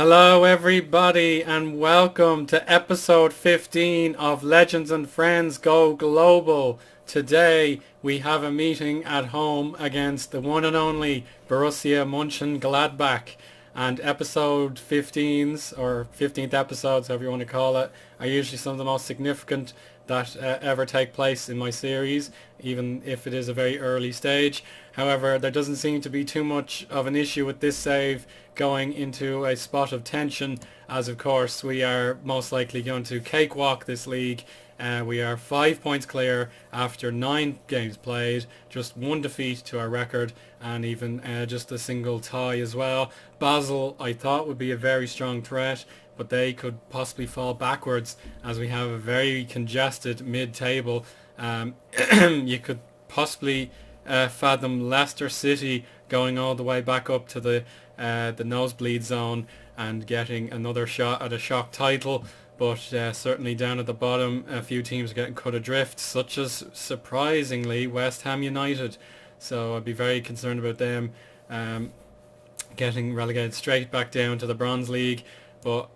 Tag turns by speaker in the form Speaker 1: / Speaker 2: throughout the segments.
Speaker 1: Hello everybody and welcome to episode 15 of Legends and Friends Go Global. Today we have a meeting at home against the one and only Borussia Monchengladbach, and episode 15s or 15th episodes, however you want to call it, are usually some of the most significant that ever take place in my series, even if it is a very early stage. However, there doesn't seem to be too much of an issue with this save going into a spot of tension, as of course we are most likely going to cakewalk this league. We are 5 points clear after 9 games played, just one defeat to our record, and even just a single tie as well. Basel, I thought, would be a very strong threat, but they could possibly fall backwards as we have a very congested mid-table. You could possibly fathom Leicester City going all the way back up to the nosebleed zone and getting another shot at a shock title. But certainly down at the bottom, a few teams are getting cut adrift, such as, surprisingly, West Ham United. So I'd be very concerned about them getting relegated straight back down to the Bronze League. But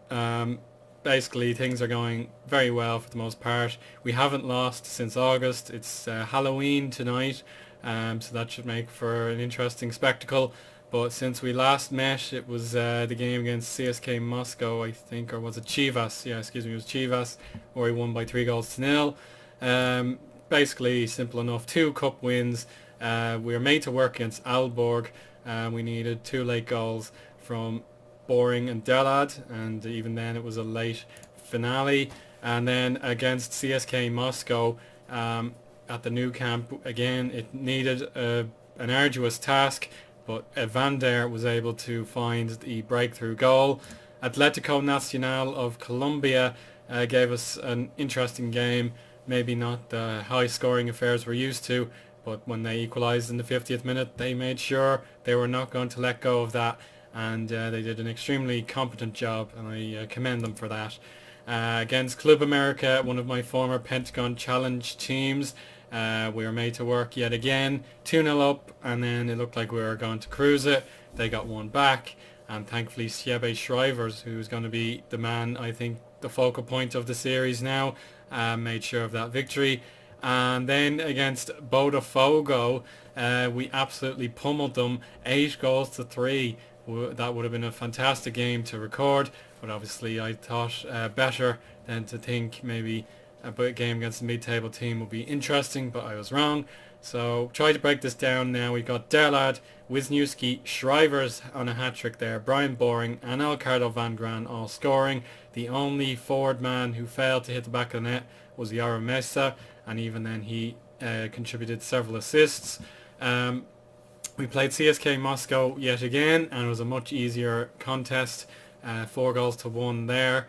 Speaker 1: basically things are going very well for the most part. We haven't lost since August. It's Halloween tonight, so that should make for an interesting spectacle. But since we last met, it was the game against CSK Moscow, I think, or was it Chivas? Yeah, excuse me, it was Chivas, where we won by 3-0. Basically, simple enough, 2 cup wins. We were made to work against Aalborg. We needed 2 late goals from Boring and Delad, and even then it was a late finale. And then against CSK Moscow at the new camp, again, it needed an arduous task, but Van der was able to find the breakthrough goal. Atletico Nacional of Colombia gave us an interesting game, maybe not the high scoring affairs we're used to, but when they equalised in the 50th minute, they made sure they were not going to let go of that, and they did an extremely competent job, and I commend them for that. Against Club America, one of my former Pentagon Challenge teams, we were made to work yet again, 2-0 up, and then it looked like we were going to cruise it. They got one back, and thankfully Siebe Shrivers, who's going to be the man, I think, the focal point of the series now, made sure of that victory. And then against Botafogo, we absolutely pummeled them, 8-3. That would have been a fantastic game to record, but obviously I thought better than to think maybe a game against the mid-table team would be interesting, but I was wrong. So try to break this down now. We've got Derlad, Wisniewski, Shrivers on a hat-trick there, Brian Boring and Alcardo Van Gran all scoring. The only forward man who failed to hit the back of the net was Yara Mesa, and even then he contributed several assists. We played CSK Moscow yet again, and it was a much easier contest, 4-1 there.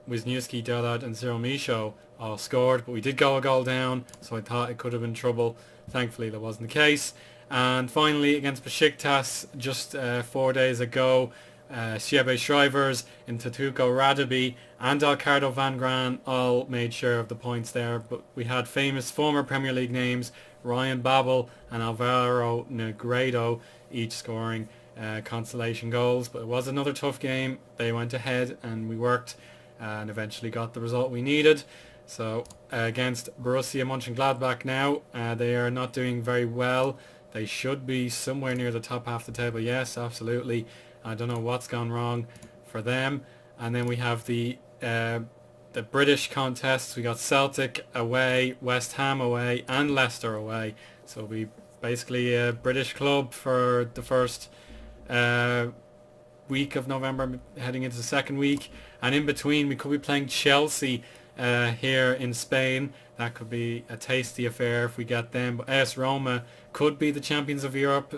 Speaker 1: Wisniewski, Delad and Zero Misho all scored, but we did go a goal down, so I thought it could have been trouble. Thankfully that wasn't the case. And finally against Besiktas just 4 days ago, Siebe Shrivers, Intatuko Radaby and Alcardo Van Gran all made sure of the points there, but we had famous former Premier League names, Ryan Babel and Alvaro Negredo, each scoring consolation goals. But it was another tough game. They went ahead and we worked and eventually got the result we needed. So against Borussia Monchengladbach now, they are not doing very well. They should be somewhere near the top half of the table. Yes, absolutely. I don't know what's gone wrong for them. And then we have the British contests. We got Celtic away, West Ham away and Leicester away. So we basically a British club for the first week of November, heading into the second week. And in between we could be playing Chelsea here in Spain. That could be a tasty affair if we get them. But AS Roma could be the champions of Europe.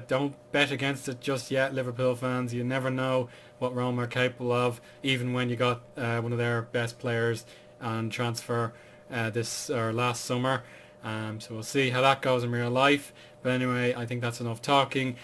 Speaker 1: Don't bet against it just yet, Liverpool fans. You never know what Roma are capable of, even when you got one of their best players on transfer this or last summer. So we'll see how that goes in real life. But anyway, I think that's enough talking.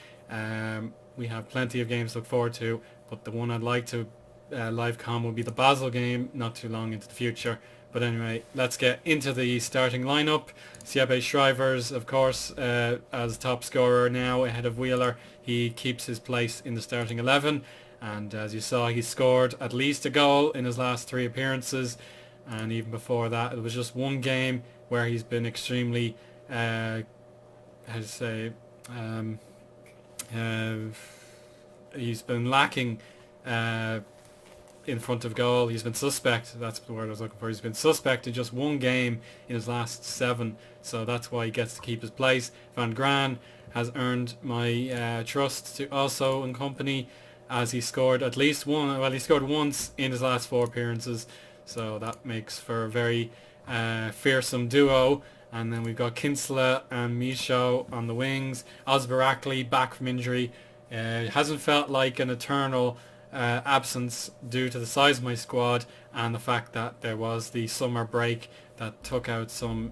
Speaker 1: We have plenty of games to look forward to, but the one I'd like to live com will be the Basel game not too long into the future. But anyway, let's get into the starting lineup. Siebe Shrivers, of course, as top scorer now ahead of Wheeler. He keeps his place in the starting 11. And as you saw, he scored at least a goal in his last 3 appearances. And even before that, it was just one game where he's been extremely, he's been lacking in front of goal. He's been suspect. That's the word I was looking for. He's been suspect in just one game in his last 7. So that's why he gets to keep his place. Van Gran has earned my trust to also accompany, as he scored at least one. Well, he scored once in his last 4 appearances. So that makes for a very fearsome duo. And then we've got Kinsella and Micho on the wings. Osbarakli back from injury. It hasn't felt like an eternal absence due to the size of my squad and the fact that there was the summer break that took out some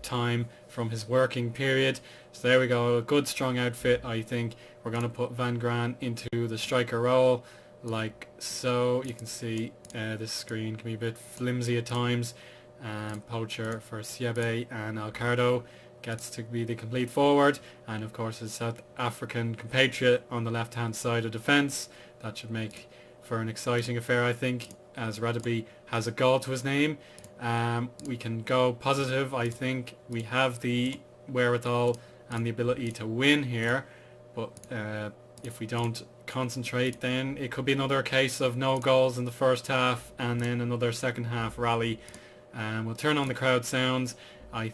Speaker 1: time from his working period. So there we go, a good strong outfit. I think we're going to put Van Gran into the striker role like so. You can see this screen can be a bit flimsy at times. Poacher for Siebe, and Alcardo gets to be the complete forward, and of course his South African compatriot on the left hand side of defence. That should make for an exciting affair, I think, as Radaby has a goal to his name. We can go positive. I think we have the wherewithal and the ability to win here, but if we don't concentrate, then it could be another case of no goals in the first half and then another second half rally. We'll turn on the crowd sounds. I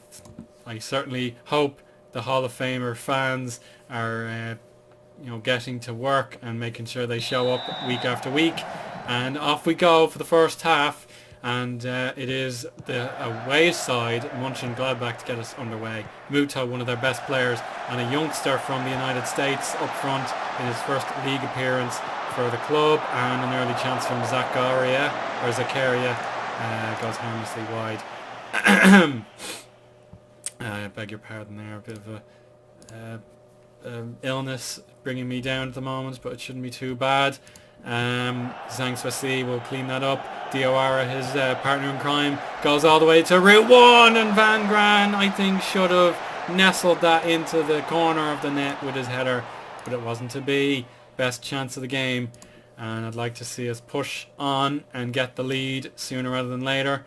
Speaker 1: certainly hope the Hall of Famer fans are getting to work and making sure they show up week after week. And off we go for the first half, and it is the away side, Monchengladbach, to get us underway. Muto, one of their best players, and a youngster from the United States up front in his first league appearance for the club, and an early chance from Zakaria goes harmlessly wide. I beg your pardon there, a bit of a illness bringing me down at the moment, but it shouldn't be too bad. Zhang Swasi will clean that up. Diawara, his partner in crime, goes all the way to Route 1, and Van Gran, I think, should have nestled that into the corner of the net with his header, but it wasn't to be. Best chance of the game, and I'd like to see us push on and get the lead sooner rather than later.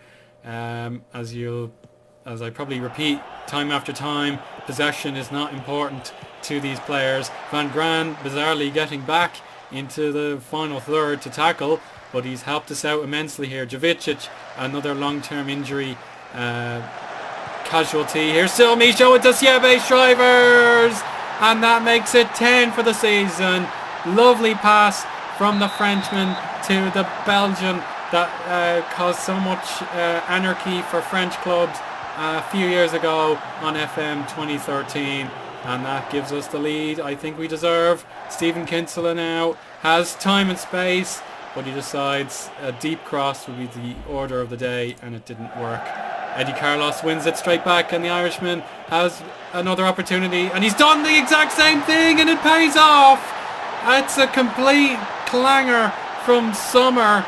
Speaker 1: As I probably repeat time after time, possession is not important to these players. Van Gran bizarrely getting back into the final third to tackle, but he's helped us out immensely here. Javicic, another long-term injury casualty. Here's still Micho with the Siebe Strivers, and that makes it 10 for the season. Lovely pass from the Frenchman to the Belgian that caused so much anarchy for French clubs a few years ago on FM 2013, and that gives us the lead I think we deserve. Stephen Kinsella now has time and space, but he decides a deep cross would be the order of the day, and it didn't work. Eddie Carlos wins it straight back, and the Irishman has another opportunity, and he's done the exact same thing, and it pays off. It's a complete clanger from Summer,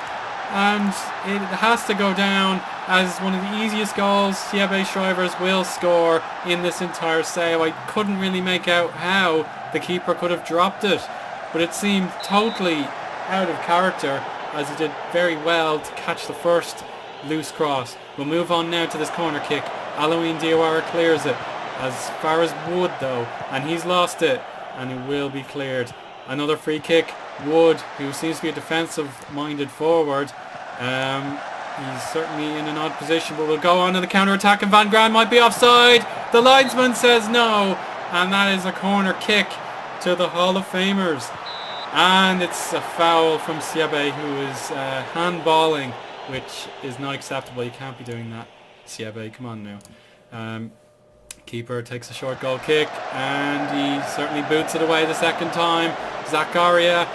Speaker 1: and it has to go down as one of the easiest goals Siebe Strivers will score in this entire save. I couldn't really make out how the keeper could have dropped it, but it seemed totally out of character, as he did very well to catch the first loose cross. We'll move on now to this corner kick. Aloine Diawara clears it as far as Wood though, and he's lost it, and it will be cleared. Another free kick. Wood, who seems to be a defensive minded forward, he's certainly in an odd position, but we'll go on to the counter attack, and Van Gran might be offside. The linesman says no, and that is a corner kick to the Hall of Famers, and it's a foul from Siebe, who is handballing, which is not acceptable. You can't be doing that, Siebe, come on now. Keeper takes a short goal kick, and he certainly boots it away the second time. Zakaria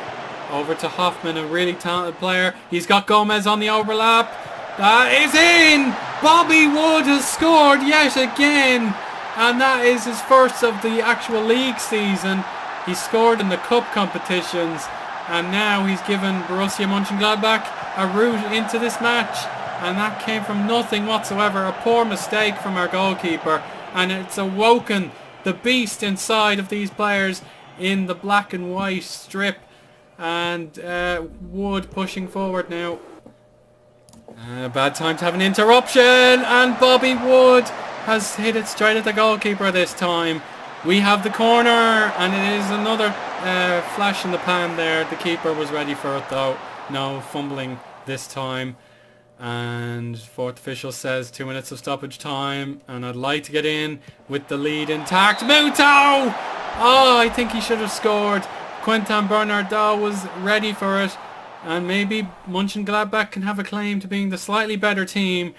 Speaker 1: over to Hoffman, a really talented player. He's got Gomez on the overlap. That is in! Bobby Wood has scored yet again, and that is his first of the actual league season. He scored in the cup competitions, and now he's given Borussia Monchengladbach a route into this match, and that came from nothing whatsoever. A poor mistake from our goalkeeper, and it's awoken the beast inside of these players in the black and white strip And Wood pushing forward now. Bad time to have an interruption, and Bobby Wood has hit it straight at the goalkeeper this time. We have the corner, and it is another flash in the pan there. The keeper was ready for it though. No fumbling this time. And fourth official says 2 minutes of stoppage time, and I'd like to get in with the lead intact. Muto! Oh, I think he should have scored. Quentin Bernardo was ready for it, and maybe Monchengladbach can have a claim to being the slightly better team.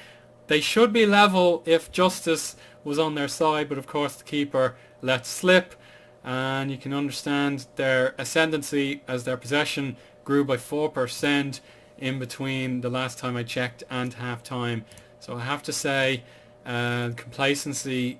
Speaker 1: They should be level if justice was on their side, but of course the keeper let slip, and you can understand their ascendancy as their possession grew by 4% in between the last time I checked and half time. So I have to say complacency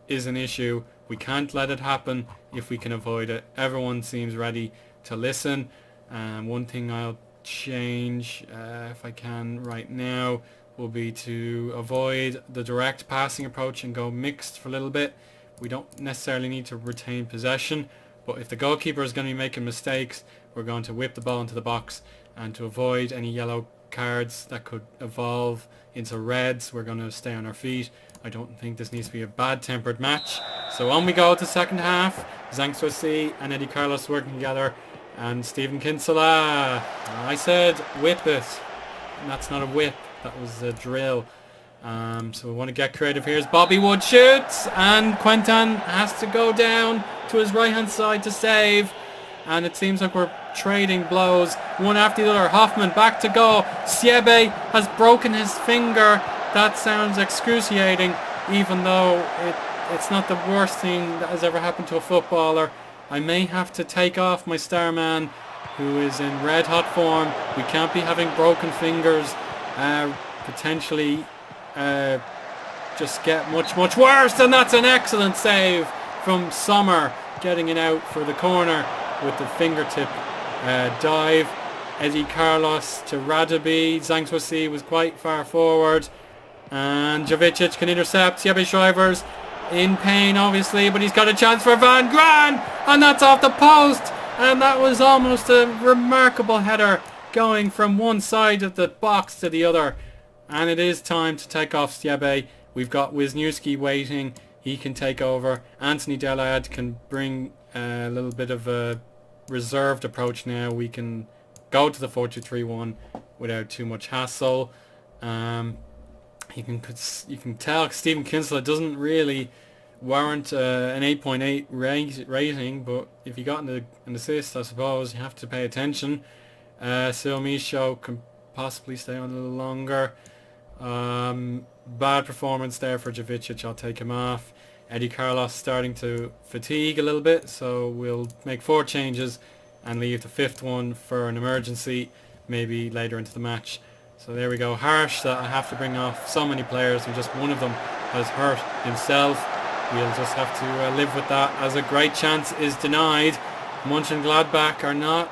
Speaker 1: is an issue. We can't let it happen if we can avoid it. Everyone seems ready to listen. One thing I'll change if I can right now will be to avoid the direct passing approach and go mixed for a little bit. We don't necessarily need to retain possession, but if the goalkeeper is going to be making mistakes, we're going to whip the ball into the box, and to avoid any yellow cards that could evolve into reds, we're going to stay on our feet. I don't think this needs to be a bad-tempered match. So on we go to second half. Zhang and Eddie Carlos working together, and Stephen Kinsella. I said whip it, and that's not a whip, that was a drill. So we want to get creative here as Bobby Wood shoots, and Quentin has to go down to his right hand side to save, and it seems like we're trading blows one after the other. Hoffman back to goal. Siebe has broken his finger. That sounds excruciating, even though it's not the worst thing that has ever happened to a footballer. I may have to take off my star man, who is in red hot form. We can't be having broken fingers, potentially just get much worse. And that's an excellent save from Sommer, getting it out for the corner with the fingertip dive. Eddie Carlos to Radaby. Zhang was quite far forward, and Jovicic can intercept. Siebe Shivers in pain obviously, but he's got a chance for Van Gran, and that's off the post, and that was almost a remarkable header going from one side of the box to the other. And it is time to take off Siebe. We've got Wisniewski waiting. He can take over. Anthony Delad can bring a little bit of a reserved approach now. We can go to the 4-2-3-1 without too much hassle. You can tell Stephen Kinsella doesn't really warrant an 8.8 rating, but if you got an assist, I suppose you have to pay attention. Silmisho can possibly stay on a little longer. Bad performance there for Jovicic. I'll take him off. Eddie Carlos starting to fatigue a little bit, so we'll make 4 changes and leave the 5th one for an emergency, maybe later into the match. So there we go. Harsh that I have to bring off so many players, and just one of them has hurt himself. We'll just have to live with that, as a great chance is denied. Monchengladbach are not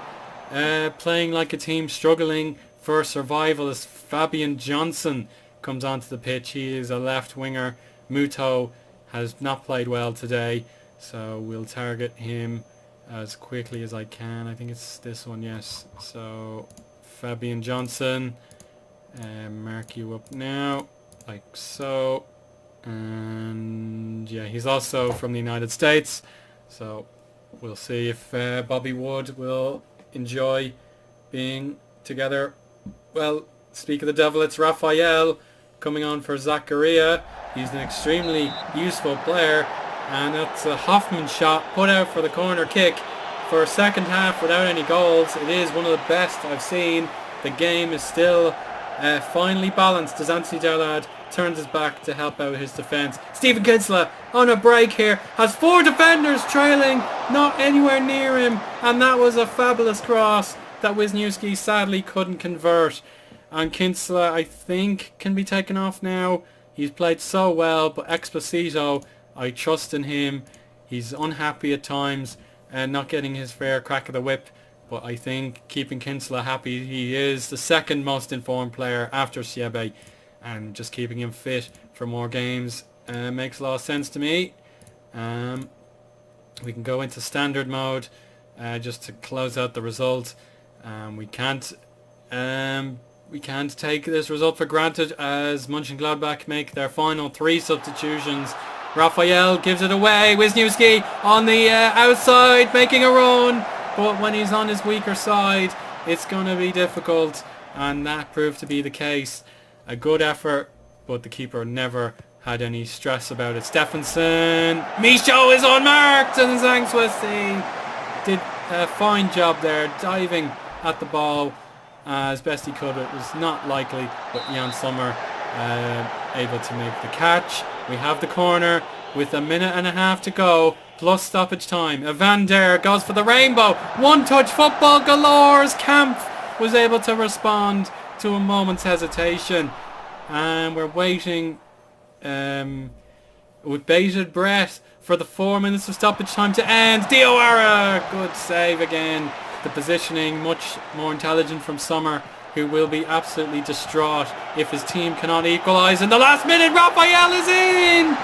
Speaker 1: playing like a team struggling for survival, as Fabian Johnson comes onto the pitch. He is a left winger. Muto has not played well today, so we'll target him as quickly as I can. I think it's this one, yes. So Fabian Johnson, mark you up now, like so. And yeah, he's also from the United States, so we'll see if Bobby Wood will enjoy being together. Well, speak of the devil, it's Raphael coming on for Zakaria. He's an extremely useful player, and that's a Hoffman shot put out for the corner kick for a second half without any goals. It is one of the best I've seen. The game is still finely balanced as Anthony Delad turns his back to help out his defence. Stephen Kinsella on a break here has 4 defenders trailing, not anywhere near him, and that was a fabulous cross that Wisniewski sadly couldn't convert. And Kinsella, I think, can be taken off now. He's played so well, but Exposito, I trust in him. He's unhappy at times and not getting his fair crack of the whip, but I think keeping Kinsella happy, he is the second most informed player after Siebe, and just keeping him fit for more games makes a lot of sense to me. We can go into standard mode just to close out the result. We can't take this result for granted as Monchengladbach make their final 3 substitutions. Raphael gives it away. Wisniewski on the outside making a run, but when he's on his weaker side it's going to be difficult, and that proved to be the case. A good effort, but the keeper never had any stress about it. Stephenson, Micho is unmarked, and Zangswesi did a fine job there, diving at the ball as best he could. It was not likely, but Jan Sommer able to make the catch. We have the corner with a minute and a half to go, plus stoppage time. Evander goes for the rainbow. One-touch football galore as Kampf was able to respond to a moment's hesitation. And we're waiting with bated breath for the 4 minutes of stoppage time to end. Diawara, good save again. The positioning much more intelligent from Sommer, who will be absolutely distraught if his team cannot equalise. In the last minute, Raphael is in!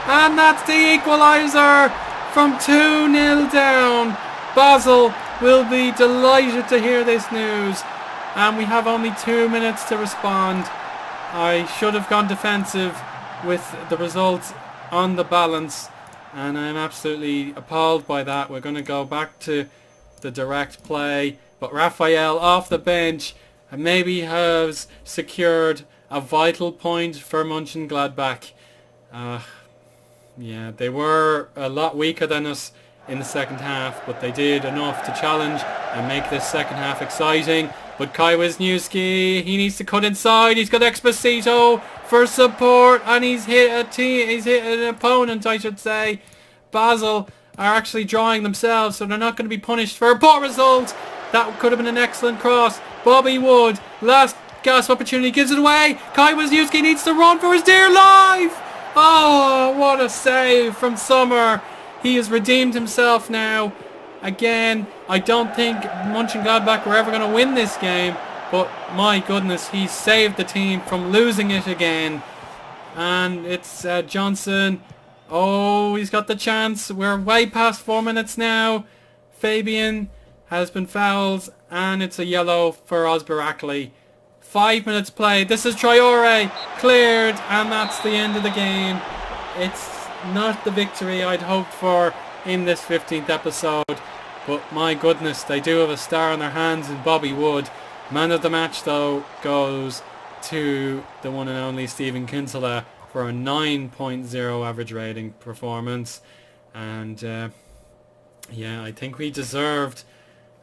Speaker 1: And that's the equaliser from 2-0 down. Basel will be delighted to hear this news. And we have only 2 minutes to respond. I should have gone defensive with the results on the balance, and I'm absolutely appalled by that. We're going to go back to the direct play, but Raphael off the bench and maybe has secured a vital point for Mönchengladbach. Yeah, they were a lot weaker than us in the second half, but they did enough to challenge and make this second half exciting. But Kai Wisniewski, he needs to cut inside. He's got Exposito for support, and he's hit an opponent, I should say. Basel are actually drawing themselves, so they're not going to be punished for a poor result. That could have been an excellent cross. Bobby Wood, last gasp opportunity, gives it away. Kai Wisniewski needs to run for his dear life. Oh, what a save from Sommer. He has redeemed himself now. Again, I don't think Mönchengladbach were ever going to win this game, but my goodness, he saved the team from losing it again. And it's Johnson. Oh, he's got the chance. We're way past 4 minutes now. Fabian has been fouled, and it's a yellow for Osbarakli. 5 minutes played. This is Traore cleared, and that's the end of the game. It's not the victory I'd hoped for in this 15th episode, but my goodness, they do have a star on their hands in Bobby Wood. Man of the match though goes to the one and only Stephen Kinsella for a 9.0 average rating performance. And yeah, I think we deserved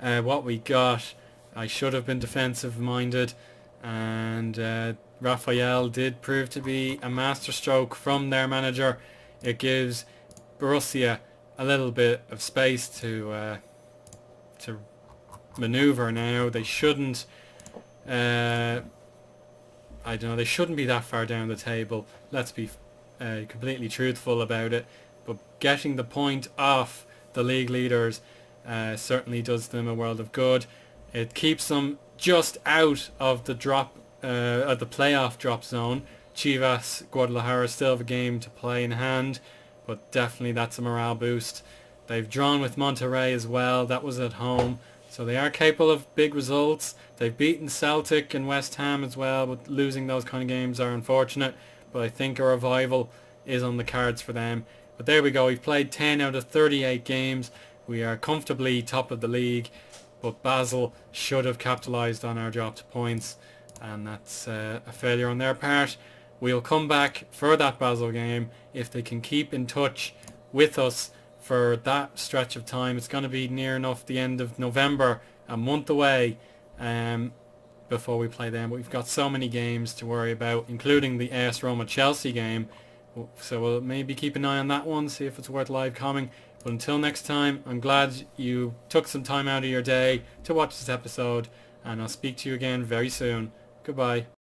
Speaker 1: what we got. I should have been defensive minded, and Raphael did prove to be a masterstroke from their manager. It gives Borussia a little bit of space to maneuver now. They shouldn't I don't know, they shouldn't be that far down the table. Let's be completely truthful about it. But getting the point off the league leaders certainly does them a world of good. It keeps them just out of the playoff drop zone. Chivas Guadalajara still have a game to play in hand, but definitely that's a morale boost. They've drawn with Monterrey as well. That was at home, so they are capable of big results. They've beaten Celtic and West Ham as well, but losing those kind of games are unfortunate. But I think a revival is on the cards for them. But there we go. We've played 10 out of 38 games. We are comfortably top of the league, but Basel should have capitalised on our dropped points, and that's a failure on their part. We'll come back for that Basel game if they can keep in touch with us for that stretch of time. It's going to be near enough the end of November, a month away before we play them. But we've got so many games to worry about, including the AS Roma Chelsea game. So we'll maybe keep an eye on that one, see if it's worth live coming. But until next time, I'm glad you took some time out of your day to watch this episode, and I'll speak to you again very soon. Goodbye.